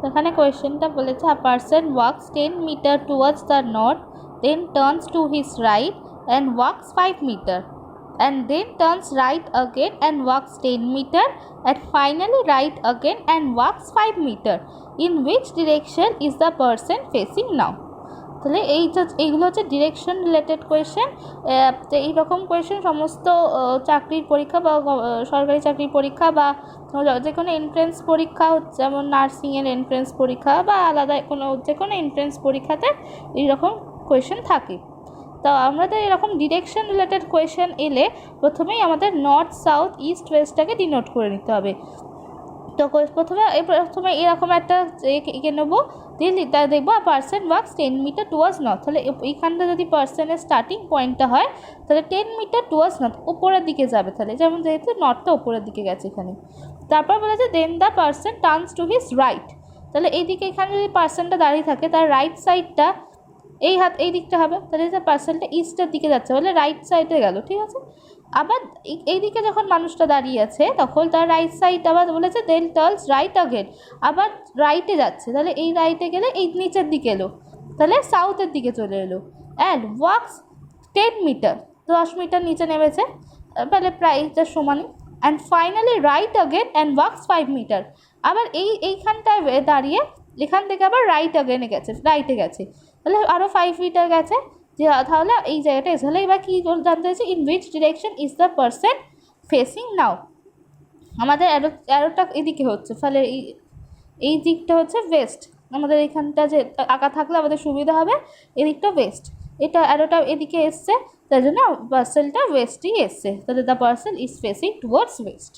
এখানে কোয়েশ্চেনটা বলেছে a person walks 10 meter towards the north, then turns to his right and walks 5 meter, and then turns right again and walks 10 meter, and finally right again and walks 5 meter. In which direction is the person facing now? তাহলে এইগুলো হচ্ছে direction related question. তো এইরকম question সমস্ত চাকরির পরীক্ষা বা সরকারি চাকরির পরীক্ষা বা যে কোনো এন্ট্রেন্স পরীক্ষা, যেমন নার্সিংয়ের এন্ট্রেন্স পরীক্ষা বা আলাদা যে কোনো এন্ট্রেন্স পরীক্ষাতে এইরকম কোয়েশ্চেন থাকে। তো আমাদের এরকম ডিরেকশন রিলেটেড কোয়েশ্চেন এলে প্রথমেই আমাদের নর্থ, সাউথ, ইস্ট, ওয়েস্টটাকে ডিনোট করে নিতে হবে। তো প্রথমে এরকম একটা এঁকে নেবো, দিয়ে দেখবো person works 10 metre towards north. তাহলে এইখানটা যদি পার্সনের স্টার্টিং পয়েন্টটা হয় তাহলে 10 মিটার টুয়ার্ডস নর্থ, উপরের দিকে যাবে। তাহলে যেমন যেহেতু নর্থটা উপরের দিকে গেছে এখানে। তারপর বলেছে then the person turns to his right. তাহলে এইদিকে এখানে যদি পার্সনটা দাঁড়িয়ে থাকে তার রাইট সাইডটা এই দিকটা হবে। তাহলে পার্সনটা ইস্টের দিকে যাচ্ছে বলে রাইট সাইডে গেল, ঠিক আছে। আবার এইদিকে যখন মানুষটা দাঁড়িয়ে আছে তখন তার রাইট সাইড আবার বলেছে দেন টার্নস রাইট আগেন, আবার রাইটে যাচ্ছে। তাহলে এই রাইটে গেলে এই নিচের দিকে এলো, তাহলে সাউথের দিকে চলে এলো। অ্যান্ড ওয়াক্স 10 মিটার, 10 মিটার নিচে নেমেছে, তাহলে প্রায় এইটার সমানই। And finally right again and walks 5 metre, আবার এইখানটায় দাঁড়িয়ে এখান থেকে আবার রাইটে গেছে, তাহলে আরও 5 মিটার গেছে। যে তাহলে এই জায়গাটা এসে হলে এবার কী জানতে হয়েছে, in which direction is the person facing now. আমাদের অ্যারোটা এদিকে হচ্ছে, ফলে এই দিকটা হচ্ছে ওয়েস্ট। আমাদের এইখানটা যে আঁকা থাকলে আমাদের সুবিধা হবে, এদিকটা ওয়েস্ট, এটা অ্যারোটা এদিকে এসছে, তাই জন্য পার্সনটা ওয়েস্টই এসছে। তাহলে the person is facing towards West.